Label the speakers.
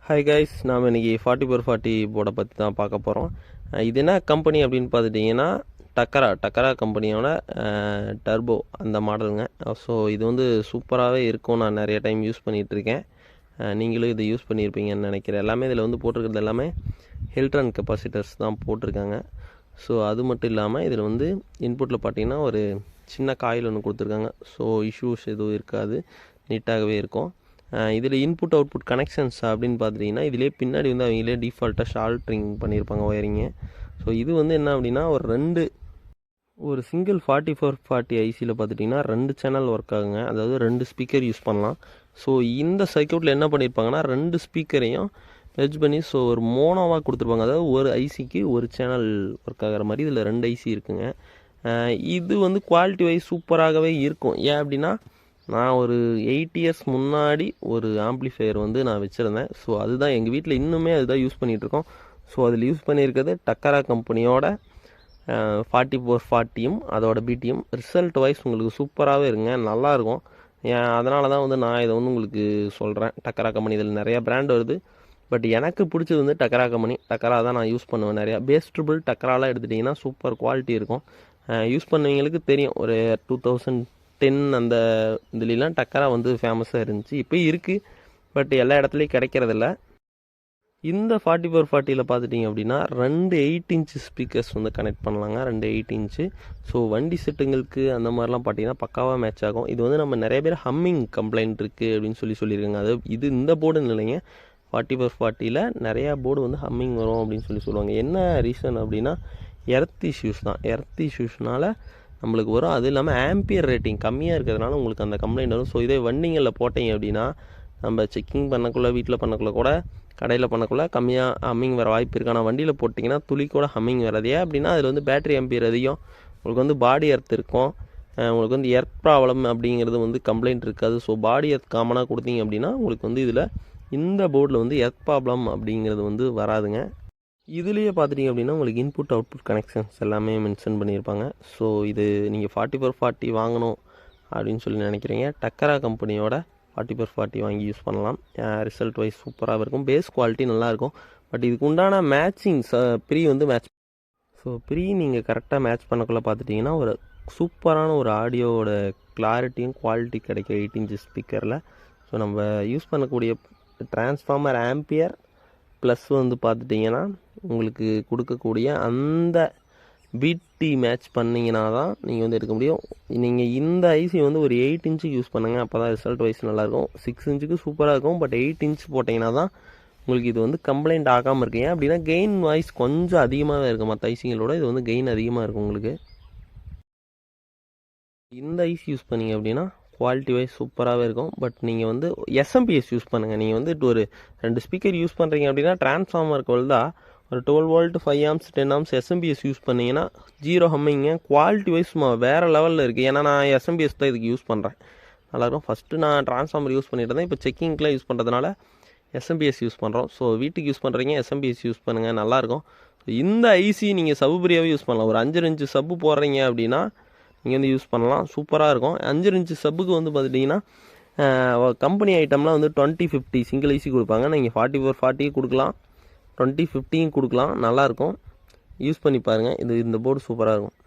Speaker 1: Hi guys, நாம் இன்றைக்கி 40x40 போர்டை பற்றி தான் பார்க்க போகிறோம். இது என்ன கம்பெனி அப்படின்னு பார்த்துட்டிங்கன்னா டக்கரா கம்பெனியோட டர்போ அந்த மாடலுங்க. ஸோ இது வந்து சூப்பராகவே இருக்கும். நான் நிறைய டைம் யூஸ் பண்ணிகிட்ருக்கேன். நீங்களும் இதை யூஸ் பண்ணியிருப்பீங்கன்னு நினைக்கிறேன். எல்லாமே இதில் வந்து போட்டிருக்கிறது எல்லாமே ஹில்ட்ரன் கெப்பாசிட்டர்ஸ் தான் போட்டிருக்காங்க. ஸோ அது மட்டும் இல்லாமல் இதில் வந்து இன்புட்டில் பார்த்தீங்கன்னா ஒரு சின்ன காயில் ஒன்று கொடுத்துருக்காங்க. ஸோ இஷ்யூஸ் எதுவும் இருக்காது, நீட்டாகவே இருக்கும். இதில் இன்புட் அவுட்புட் கனெக்ஷன்ஸ் அப்படின்னு பார்த்துட்டிங்கன்னா இதிலே பின்னாடி வந்து அவங்களே டிஃபால்ட்டாக ஷால்ட்ரிங் பண்ணியிருப்பாங்க ஒயரிங்கு. ஸோ இது வந்து என்ன அப்படின்னா ஒரு சிங்கிள் 40x40 ஐசியில் பார்த்துட்டிங்கன்னா 2 சேனல் ஒர்க் ஆகுங்க. அதாவது 2 ஸ்பீக்கர் யூஸ் பண்ணலாம். ஸோ இந்த சர்க்யூட்டில் என்ன பண்ணியிருப்பாங்கன்னா 2 ஸ்பீக்கரையும் மெர்ஜ் பண்ணி ஸோ ஒரு மோனோவாக கொடுத்துருப்பாங்க. அதாவது ஒரு ஐசிக்கு ஒரு சேனல் ஒர்க் ஆகிற மாதிரி இதில் 2 ஐசி இருக்குங்க. இது வந்து குவாலிட்டி வைஸ் சூப்பராகவே இருக்கும். ஏன் அப்படின்னா நான் ஒரு 8 இயர்ஸ் முன்னாடி ஒரு ஆம்ப்ளிஃபையர் வந்து நான் வச்சுருந்தேன். ஸோ அதுதான் எங்கள் வீட்டில் இன்னுமே அதுதான் யூஸ் பண்ணிகிட்ருக்கோம். ஸோ அதில் யூஸ் பண்ணியிருக்கிறது டக்கரா கம்பெனியோட 40x40யும் அதோட பிடியும். ரிசல்ட் வைஸ் உங்களுக்கு சூப்பராகவே இருங்க, நல்லாயிருக்கும். அதனால தான் வந்து நான் இதை வந்து உங்களுக்கு சொல்கிறேன். டக்கரா கம்பெனி இதில் நிறையா பிராண்ட் வருது. பட் எனக்கு பிடிச்சது வந்து டக்கரா கம்பெனி. டக்கரா தான் நான் யூஸ் பண்ணுவேன் நிறையா. பேஸ்ட்ரிபிள் டக்கராலாம் எடுத்துட்டிங்கன்னா சூப்பர் குவாலிட்டி இருக்கும். யூஸ் பண்ணுவீங்களுக்கு தெரியும். ஒரு 2010 அந்த இதுலாம் டக்கரா வந்து ஃபேமஸாக இருந்துச்சு. இப்போ இருக்குது, பட் எல்லா இடத்துலையும் கிடைக்கிறதில்ல. இந்த 40x40யில் பார்த்துட்டிங்க அப்படின்னா 2 8 இன்ச்சு ஸ்பீக்கர்ஸ் வந்து கனெக்ட் பண்ணலாங்க. 2 8 இன்ச்சு. ஸோ வண்டி செட்டுங்களுக்கு அந்த மாதிரிலாம் பார்த்தீங்கன்னா பக்காவாக மேட்ச் ஆகும். இது வந்து நம்ம நிறைய பேர் ஹம்மிங் கம்ப்ளைண்ட் இருக்குது அப்படின்னு சொல்லியிருக்காங்க. அது இந்த போர்டுன்னு இல்லைங்க, 40x40யில் நிறையா போர்டு வந்து ஹம்மிங் வரும் அப்படின்னு சொல்லுவாங்க. என்ன ரீசன் அப்படின்னா எர்த் இஷ்யூஸ் தான். எர்த் இஷ்யூஸ்னால நம்மளுக்கு வரும். அது இல்லாமல் ஆம்பியர் ரேட்டிங் கம்மியாக இருக்கிறதுனால உங்களுக்கு அந்த கம்ப்ளைண்ட் வரும். ஸோ இதே வண்டிங்களில் போட்டிங்க அப்படின்னா நம்ம செக்கிங் பண்ணக்குள்ளே, வீட்டில் பண்ணக்குள்ளே கூட, கடையில் பண்ணக்குள்ளே கம்மியாக ஹம்மிங் வர வாய்ப்பு இருக்குது. ஆனால் வண்டியில் போட்டிங்கன்னா துளி கூட ஹம்மிங் வராது. ஏன் அப்படின்னா அதில் வந்து பேட்டரி ஆம்பியர் அதிகம், உங்களுக்கு வந்து பாடி எர்த் இருக்கும், உங்களுக்கு வந்து எர்த் ப்ராப்ளம் அப்படிங்கிறது வந்து கம்ப்ளைண்ட் இருக்காது. ஸோ பாடி எர்த் காமனாக கொடுத்தீங்க அப்படின்னா உங்களுக்கு வந்து இதில் இந்த போர்டில் வந்து எர்த் ப்ராப்ளம் அப்படிங்கிறது வந்து வராதுங்க. இதுலேயே பார்த்துட்டிங்க அப்படின்னா உங்களுக்கு இன்புட் அவுட்புட் கனெக்ஷன்ஸ் எல்லாமே மென்ஷன் பண்ணியிருப்பாங்க. ஸோ இது நீங்கள் 40x40 வாங்கணும் அப்படின்னு சொல்லி நினைக்கிறீங்க, டக்கரா கம்பெனியோட 40x40 வாங்கி யூஸ் பண்ணலாம். ரிசல்ட் வைஸ் சூப்பராக இருக்கும். பேஸ் குவாலிட்டி நல்லாயிருக்கும். பட் இதுக்கு உண்டான மேட்சிங் ப்ரீ வந்து மேட்ச். ஸோ ப்ரீ நீங்கள் கரெக்டாக மேட்ச் பண்ணக்குள்ளே பார்த்துட்டிங்கன்னா ஒரு சூப்பரான ஒரு ஆடியோவோட கிளாரிட்டியும் குவாலிட்டி கிடைக்கும் 8 இன்ச்சு ஸ்பீக்கரில். ஸோ நம்ம யூஸ் பண்ணக்கூடிய டிரான்ஸ்ஃபார்மர் ஆம்பியர் ப்ளஸ் வந்து பார்த்துட்டிங்கன்னா உங்களுக்கு கொடுக்கக்கூடிய அந்த பிடி மேட்ச் பண்ணிங்கன்னா தான் நீங்கள் வந்து எடுக்க முடியும். நீங்கள் இந்த ஐசி வந்து ஒரு 8 இன்ச்சுக்கு யூஸ் பண்ணுங்கள், அப்போ தான் ரிசல்ட் வைஸ் நல்லாயிருக்கும். 6 இன்ச்சுக்கு சூப்பராக இருக்கும். பட் 8 இன்ச் போட்டிங்கன்னா தான் உங்களுக்கு இது வந்து கம்ப்ளைண்ட் ஆகாமல் இருக்கு. ஏன் அப்படின்னா கெயின் வாய்ஸ் கொஞ்சம் அதிகமாகவே இருக்கும். மற்ற ஐசிங்களோட இது வந்து கெயின் அதிகமாக இருக்கும் உங்களுக்கு. இந்த ஐசி யூஸ் பண்ணிங்க அப்படின்னா குவாலிட்டி வைஸ் சூப்பராகவே இருக்கும். பட் நீங்கள் வந்து எஸ்எம்பிஎஸ் யூஸ் பண்ணுங்கள். நீங்கள் வந்து ஒரு 2 ஸ்பீக்கர் யூஸ் பண்ணுறீங்க அப்படின்னா டிரான்ஸ்ஃபார்மருக்கு தான் ஒரு 12 volt 5 amps 10 amps SMPS use பண்ணிங்கன்னா 0 ஹம்மிங்க. குவாலிட்டி வைஸ் வேறு லெவலில் இருக்குது. ஏன்னா நான் எஸ்எம்பிஎஸ் தான் இதுக்கு யூஸ் பண்ணுறேன், நல்லாயிருக்கும். ஃபஸ்ட்டு நான் டிரான்ஸ்ஃபார்மர் யூஸ் பண்ணிட்டு இருந்தேன். இப்போ செக்கிங்க்கெலாம் யூஸ் பண்ணுறதுனால எஸ்எம்பிஎஸ் யூஸ் பண்ணுறோம். ஸோ வீட்டுக்கு யூஸ் பண்ணுறீங்க எஸ்எம்பிஎஸ் யூஸ் பண்ணுங்கள், நல்லாயிருக்கும். இந்த ஐசி நீங்கள் சப்புரியாகவே யூஸ் பண்ணலாம். ஒரு 5 இன்ச்சு சப்பு போடுறீங்க அப்படின்னா நீங்கள் வந்து யூஸ் பண்ணலாம், சூப்பராக இருக்கும். 5 இன்ச்சு சப்புக்கு வந்து பார்த்துட்டிங்கன்னா கம்பெனி ஐட்டம்லாம் வந்து 2050 சிங்கிள் ஐசி கொடுப்பாங்க. நீங்கள் 40x40 கொடுக்கலாம், 2050 கொடுக்கலாம், நல்லாயிருக்கும். யூஸ் பண்ணி பாருங்கள். இந்த போர்டு சூப்பராக இருக்கும்.